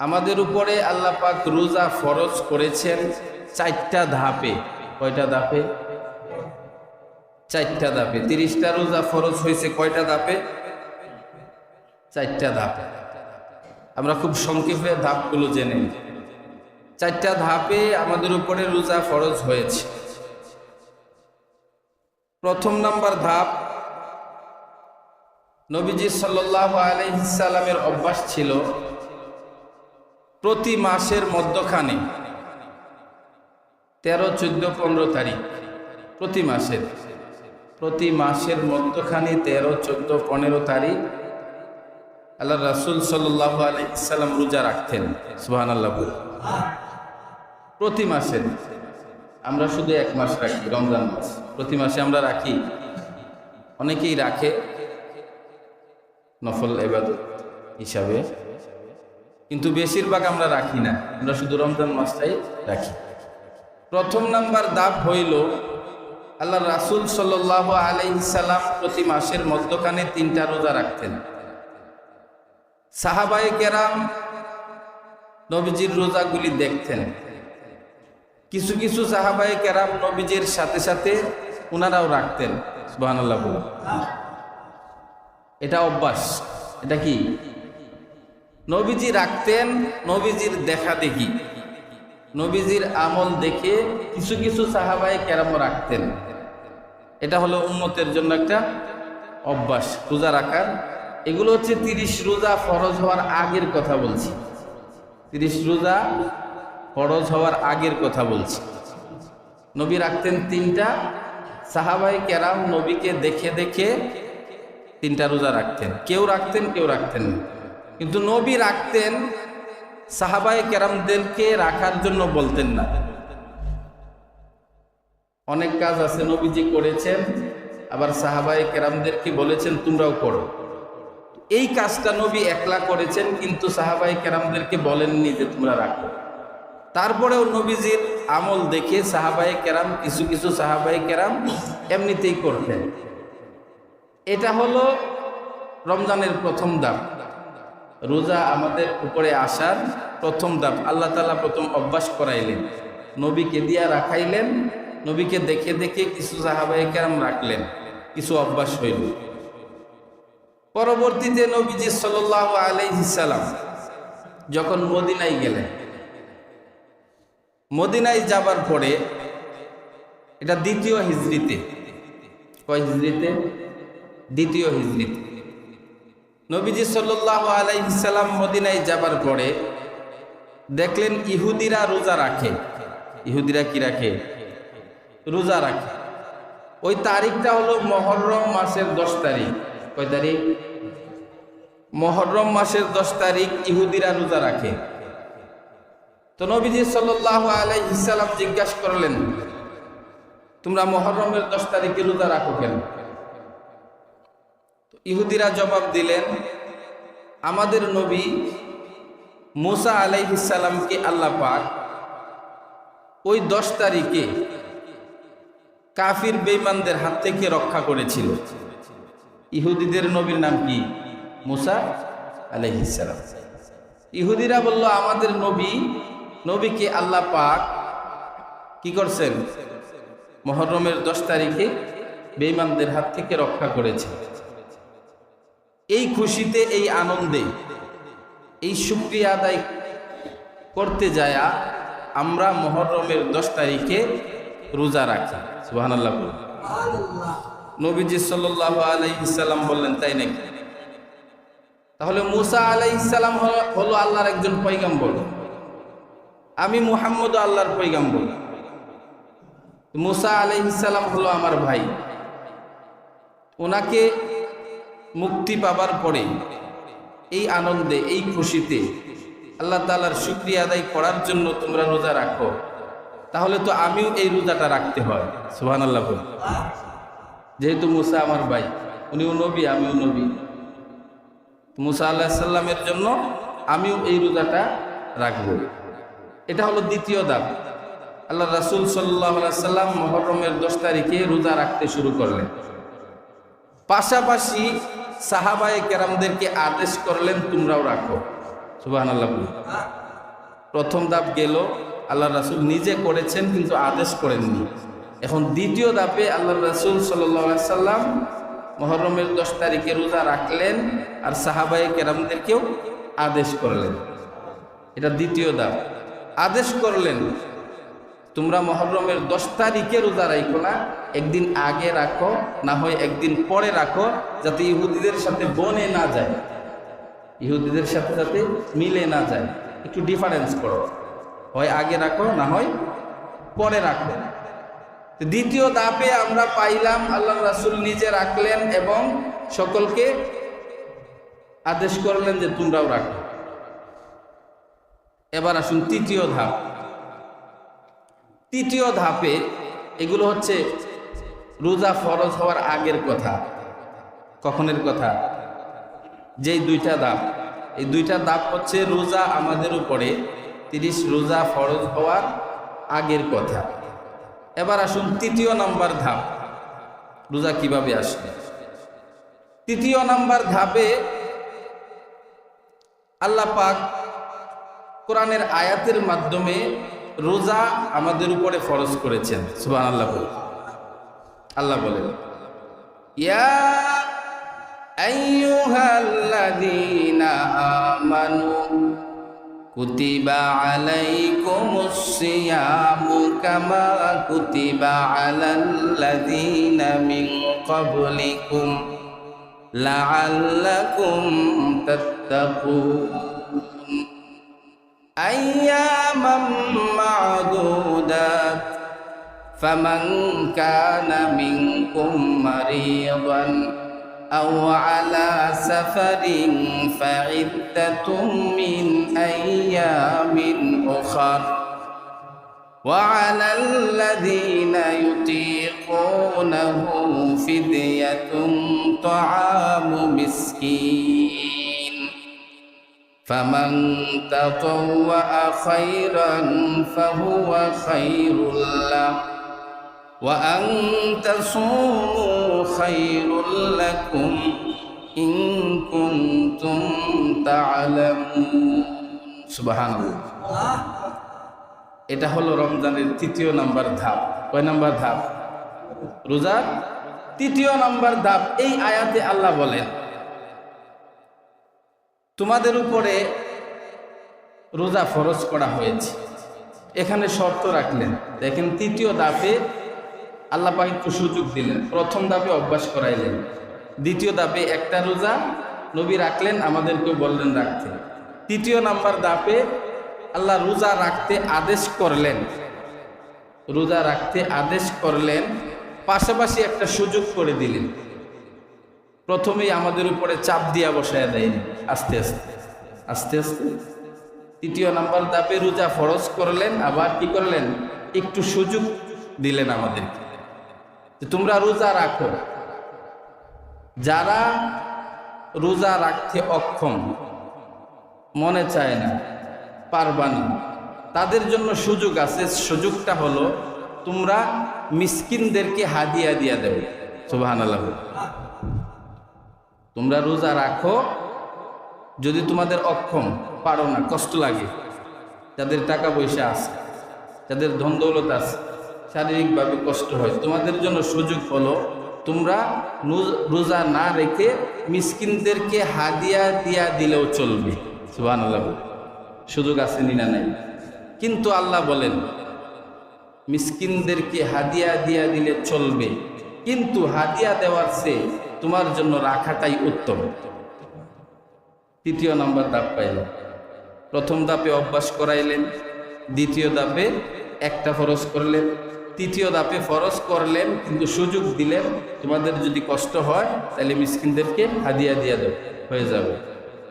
আমাদের উপরে আল্লাহ পাক রোজা ফরজ করেছেন চারটা ধাপে। কয়টা ধাপে? চারটা ধাপে। 30টা রোজা ফরজ হয়েছে কয়টা ধাপে? চারটা ধাপে। আমরা খুব সংক্ষেপে ধাপগুলো জেনে নিই। চারটা ধাপে আমাদের উপরে রোজা ফরজ হয়েছে। প্রথম নাম্বার ধাপ, নবীজি সাল্লাল্লাহু আলাইহি সাল্লামের অভ্যাস ছিল প্রতি মাসের মধ্যখানে 13, 14, 15 তারিখ, প্রতি মাসের মধ্যখানে 13, 14, 15 তারিখ আল্লাহ রাসূল সাল্লাল্লাহু আলাইহি সাল্লাম রোজা রাখতেন। সুবহানাল্লাহ। প্রতি মাসের, আমরা শুধু এক মাস রাখি, রমজান মাস। প্রতি মাসে আমরা রাখি, অনেকেই রাখে নফল ইবাদত হিসাবে, কিন্তু বেশিরভাগ আমরা রাখি না, আমরা শুধু রমজান মাসটাই রাখি। প্রথম নাম্বার ধাপ হইল আল্লাহ রাসূল সাল্লাল্লাহু আলাইহি সাল্লাম প্রতি মাসের মধ্যখানে 3টা রোজা রাখতেন। সাহাবায়ে কেরাম নবীজির রোজাগুলি দেখতেন। কিছু কিছু সাহাবায়ে কেরাম নবীজির সাথে সাথে ওনারাও রাখতেন। সুবহানাল্লাহ। এটা অভ্যাস। এটা কি? নবীজি রাখতেন, নবীজির দেখা দেখি, নবীজির আমল দেখে কিছু কিছু সাহাবায়ে কেরামও রাখতেন। এটা হলো উম্মতের জন্য একটা অভ্যাস, রোজা রাখার। এগুলো হচ্ছে 30 রোজা ফরজ হওয়ার আগের কথা বলছি। 30 রোজা ফরজ হওয়ার আগের কথা বলছি। নবী রাখতেন 3টা, সাহাবায়ে কেরাম নবীকে দেখে দেখে 3টা রোজা রাখতেন। কেউ রাখতেন, কেউ রাখতেন না। কিন্তু নবী রাখতেন, সাহাবায়ে কেরামদেরকে রাখার জন্য বলতেন না। অনেক কাজ আছে নবীজি করেছেন, আবার সাহাবায়ে কেরামদেরকে বলেছেন তোমরাও করো। এই কাজটা নবী একলা করেছেন, কিন্তু সাহাবায়ে কেরামদেরকে বলেননি যে তোমরা রাখো। তারপরেও নবীজির আমল দেখে সাহাবায়ে কেরাম, কিছু কিছু সাহাবায়ে কেরাম এমনিতেই করতেন। এটা হলো রমজানের প্রথম ধাপ, রোজা আমাদের উপরে আসার প্রথম ধাপ। আল্লাহ তাআলা প্রথম অভ্যাস করাইলেন, নবীকে দিয়া রাখাইলেন, নবীকে দেখে দেখে কিছু সাহাবায়ে কেরাম রাখলেন, কিছু অভ্যাস হইল। পরবর্তীতে নবীজি সাল্লাল্লাহু আলাইহি সাল্লাম যখন মদিনায় গেলেন, মদিনায় যাবার পরে, এটা 2য় হিজরিতে, কয় হিজরিতে? 2য় হিজরিতে নবীজি সাল্লাল্লাহু আলাইহি সাল্লাম মদিনায় যাবার পরে দেখলেন ইহুদিরা রোজা রাখে। ইহুদিরা কি রাখে? রোজা রাখে। ওই তারিখটা হলো মুহররম মাসের 10 তারিখ। কয় তারিখ? মুহররম মাসের 10 তারিখ ইহুদিরা রোজা রাখে। তো নবীজি সাল্লাল্লাহু আলাইহি সাল্লাম জিজ্ঞাসা করলেন, তোমরা মুহররমের 10 তারিখে রোজা রাখো কেন? ইহুদিরা জবাব দিলেন, আমাদের নবী মুসা আলাইহিস সালামকে আল্লাহ পাক ওই 10 তারিখে কাফির বেঈমানদের হাত থেকে রক্ষা করেছিল। ইহুদিদের নবীর নাম কি? মুসা আলাইহিস সালাম। ইহুদিরা বলল, আমাদের নবীকে আল্লাহ পাক কি করছেন? মুহররমের 10 তারিখে বেঈমানদের হাত থেকে রক্ষা করেছে। এই খুশিতে, এই আনন্দে, এই শুকরিয়া আদায় করতে যায়া আমরা মুহররমের 10 তারিখে রোজা রাখি। সুবহানাল্লাহ। নবীজি সাল্লাল্লাহু আলাইহি সাল্লাম বললেন, তাই নাকি? তাহলে মুসা আলাইহিস সালাম হলো আল্লাহর একজন পয়গম্বর, আমি মুহাম্মদ আল্লাহর পয়গম্বর। মুসা আলাইহিস সালাম হলো আমার ভাই। ওনাকে মুক্তি পাবার পরে এই আনন্দে, এই খুশিতে আল্লাহ তাআলার শুকরিয়া আদায় করার জন্য তোমরা রোজা রাখো, তাহলে তো আমিও এই রোজাটা রাখতে হয়। সুবহানাল্লাহ। যেহেতু মুসা আমার ভাই, উনিও নবী, আমিও নবী, মুসা আলাইহিস সালামের জন্য আমিও এই রোজাটা রাখব। এটা হলো 2য় ধাপ। আল্লাহ রাসূল সাল্লাল্লাহু আলাইহি সাল্লাম মুহররমের 10 তারিখে রোজা রাখতে শুরু করলেন। পাশাপাশি সাহাবায়ে কেরামদেরকে আদেশ করলেন তোমরাও রাখো। সুবহানাল্লাহ। প্রথম ধাপ গেল, আল্লাহ রাসূল নিজে করেছেন কিন্তু আদেশ করেননি। এখন দ্বিতীয় ধাপে আল্লাহ রাসূল সাল্লাল্লাহু আলাইহি সাল্লাম মুহররমের 10 তারিখে রোজা রাখলেন আর সাহাবায়ে কেরামদেরকেও আদেশ করলেন। এটা দ্বিতীয় ধাপ। আদেশ করলেন তোমরা মুহররমের 10 তারিখে রোজা রাখো না, একদিন আগে রাখো, না হয় একদিন পরে রাখো, যাতে ইহুদিদের সাথে বনে না যায়, ইহুদিদের সাথে যাতে মিলে না যায়, একটু ডিফারেন্স করো, হয় আগে রাখো না হয় পরে রাখো। দ্বিতীয় ধাপে আমরা পাইলাম আল্লাহ রাসূল নিজে রাখলেন এবং সকলকে আদেশ করলেন যে তোমরাও রাখো। এবার আসুন তৃতীয় ধাপ। তৃতীয় ধাপে এগুলো হচ্ছে রোজা ফরজ হওয়ার আগের কথা। কখনের কথা? যেই দুইটা ধাপ, এই দুইটা ধাপ হচ্ছে রোজা আমাদের উপরে 30 রোজা ফরজ হওয়ার আগের কথা। এবার আসুন তৃতীয় নাম্বার ধাপ, রোজা কিভাবে আসবে। তৃতীয় নাম্বার ধাপে আল্লাহ পাক কোরআনের আয়াতের মাধ্যমে রোজা আমাদের উপরে ফরজ করেছেন। সুবহানাল্লাহ। আল্লাহ বলেন, ইয়া আইয়ুহাল্লাযীনা আমানু কুতিবা আলাইকুমুস সিয়ামু কামা কুতিবা আলাল্লাযীনা মিন ক্বাবলিকুম লাআল্লাকুম তাত্তাকুন আইয়ামাম মা'দুদাত ফামান কানা মিনকুম মারিদান أو على سفر فعدة من أيام أخر وعلى الذين يطيقونه فدية طعام مسكين فمن تطوع خيرا فهو خير له وأن تصوموا خير لكم إن كنتم تعلمون সুবহানাল্লাহ। এটা হলো রমজানের তৃতীয় নাম্বার ধাপ। কয় নাম্বার ধাপ? রোজার তৃতীয় নাম্বার ধাপ। এই আয়াতে আল্লাহ বলেন তোমাদের উপরে রোজা ফরজ করা হয়েছে। এখানে শর্ত রাখলেন। দেখেন তৃতীয় ধাপে আল্লাহ পাক একটু সুযোগ দিলেন। প্রথম ধাপে অভ্যাস করাইলেন, দ্বিতীয় ধাপে একটা রোজা নবী রাখলেন, আমাদেরকেও বললেন রাখতে। তৃতীয় নাম্বার ধাপে আল্লাহ রোজা রাখতে আদেশ করলেন, রোজা রাখতে আদেশ করলেন, পাশাপাশি একটা সুযোগ করে দিলেন। প্রথমেই আমাদের উপরে চাপ দিয়া বসায় দেয়নি, আস্তে আস্তে আস্তে আস্তে তৃতীয় নাম্বার ধাপে রোজা ফরজ করলেন, আবার কি করলেন? একটু সুযোগ দিলেন আমাদেরকে, তোমরা রোজা রাখো। যারা রোজা রাখতে অক্ষম, মনে চায় না, পারবা না, তাদের জন্য সুযোগ আছে। সুযোগটা হলো তোমরা মিসকিনদেরকে হাদিয়া দিয়া দেবে। সুবহানাল্লাহ। তোমরা রোজা রাখো, যদি তোমাদের অক্ষম, পারো না, কষ্ট লাগে, যাদের টাকা পয়সা আছে, যাদের ধন দৌলত আছে, শারীরিকভাবে কষ্ট হয়, তোমাদের জন্য সুযোগ হলো তোমরা রোজা না রেখে মিসকিনদেরকে হাদিয়া দিয়া দিলেও চলবে। সুবহানাল্লাহ। সুযোগ আছে না নাই? কিন্তু আল্লাহ বলেন মিসকিনদেরকে হাদিয়া দিয়া দিলে চলবে, কিন্তু হাদিয়া দেওয়ার চেয়ে তোমার জন্য রাখাটাই উত্তম। তৃতীয় নাম্বার ধাপ পাইলেন। প্রথম ধাপে অভ্যাস করাইলেন, দ্বিতীয় ধাপে একটা ফরজ করলেন, তৃতীয় ধাপে ফরজ করলেন কিন্তু সুযোগ দিলেন তোমাদের যদি কষ্ট হয় তাহলে মিসকিনদেরকে হাদিয়া দিয়া দেবে, হয়ে যাবে।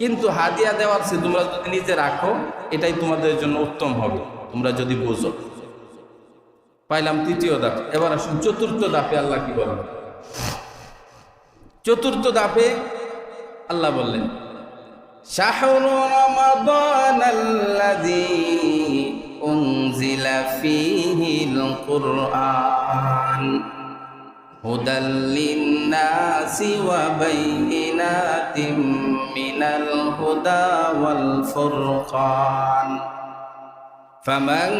কিন্তু হাদিয়া দেওয়ার চেয়ে তোমরা যদি নিজে রাখো এটাই তোমাদের জন্য উত্তম হবে, তোমরা যদি বুঝো। পাইলাম তৃতীয় ধাপ। এবার আসুন চতুর্থ ধাপে আল্লাহ কি বলেন। চতুর্থ ধাপে আল্লাহ বললেন শাহরু রমাদানাল্লাযী উনজিলা ফীহিল কুরআন হুদাল লিন্নাসি ওয়া বাইয়িনাতিম মিনাল হুদা ওয়াল ফুরকান ফামান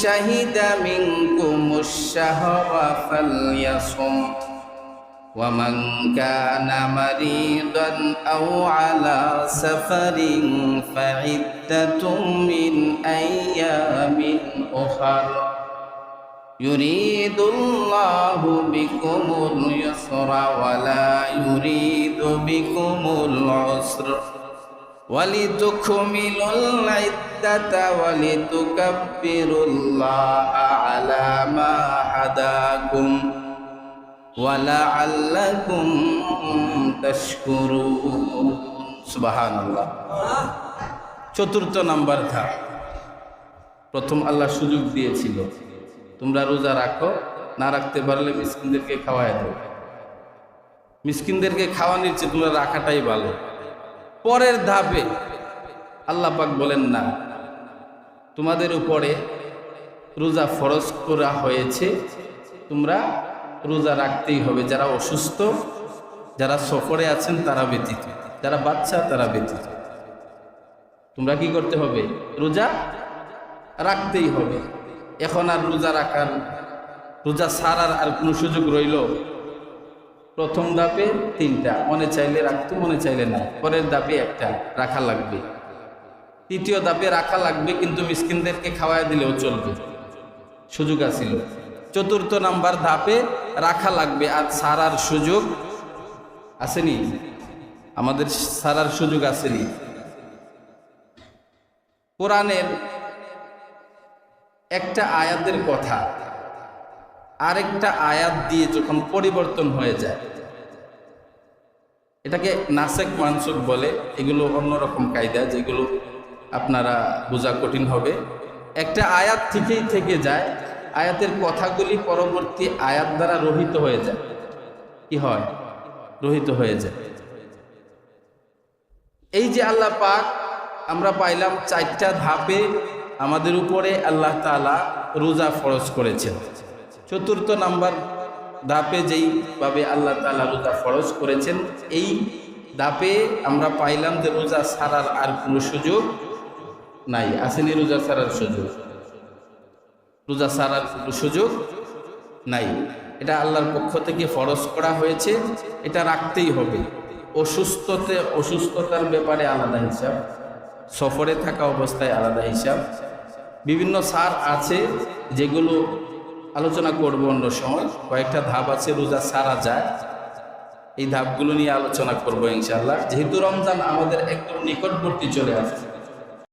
শাহিদা মিনকুমুশ শাহরা ফালইয়াসুম ومن كان مريضا أو على سفر فعدة من أيام أخر يريد الله بكم اليسر ولا يريد بكم العسر ولتكملوا العدة ولتكبروا الله على ما هداكم وَلَعَلَّكُمْ تَشْكُرُونَ সুবহানাল্লাহ। চতুর্থ নাম্বার ধাপ। প্রথম আল্লাহ সুযোগ দিয়েছিল, তোমরা রোজা রাখো, না রাখতে পারলে মিসকিনদেরকে খাওয়ায় দাও। মিসকিনদেরকে খাওয়ানোর চেয়ে তোমরা রাখাটাই ভালো। পরের ধাপে আল্লাহ পাক বলেন, না, তোমাদের উপরে রোজা ফরজ করা হয়েছে, তোমরা রোজা রাখতেই হবে। যারা অসুস্থ, যারা সফরে আছেন তারা ব্যতীত, যারা বাচ্চা তারা ব্যতীত তোমরা কি করতে হবে? রোজা রাখতেই হবে। এখন আর রোজা ছাড়ার আর কোনো সুযোগ রইল? প্রথম ধাপে 3টা, মনে চাইলে রাখতো, মনে চাইলে না। পরের ধাপে 1টা রাখা লাগবে। তৃতীয় ধাপে রাখা লাগবে, কিন্তু মিসকিনদেরকে খাওয়ায় দিলেও চলবে, সুযোগ আছিল। চতুর্থ নাম্বার ধাপে রাখা লাগবে, আর সারার সুযোগ আসেনি, আমাদের সারার সুযোগ আসেনি। কোরআনের একটা আয়াতের কথা আরেকটা আয়াত দিয়ে যখন পরিবর্তন হয়ে যায়, এটাকে নাসেক মানসুক বলে। এগুলো অন্যরকম কায়দা, যেগুলো আপনারা বোঝা কঠিন হবে। একটা আয়াত থেকেই থেকে যায়, আয়াতের কথাগুলি পরবর্তী আয়াত দ্বারা রহিত হয়ে যায়। কি হয়? রহিত হয়ে যায়। এই যে আল্লাহ পাক আমরা পাইলাম 4টা ধাপে আমাদের উপরে আল্লাহ তাআলা রোজা ফরজ করেছেন। চতুর্থ নাম্বার ধাপে যেইভাবে আল্লাহ তাআলা রোজা ফরজ করেছেন, এই ধাপে আমরা পাইলাম যে রোজা ছাড়ার আর কোনো সুযোগ নাই। আসেনি রোজা ছাড়ার সুযোগ? রোজা ছাড়ার কোনো সুযোগ নাই। এটা আল্লাহর পক্ষ থেকে ফরজ করা হয়েছে, এটা রাখতেই হবে। অসুস্থতার ব্যাপারে আলাদা হিসাব, সফরে থাকা অবস্থায় আলাদা হিসাব। বিভিন্ন সার আছে যেগুলো আলোচনা করব অন্য সময়। কয়েকটা ধাপ আছে রোজা ছাড়া যায়, এই ধাপগুলো নিয়ে আলোচনা করব ইনশাআল্লাহ। যেহেতু রমজান আমাদের একদম নিকটবর্তী চলে আসছে,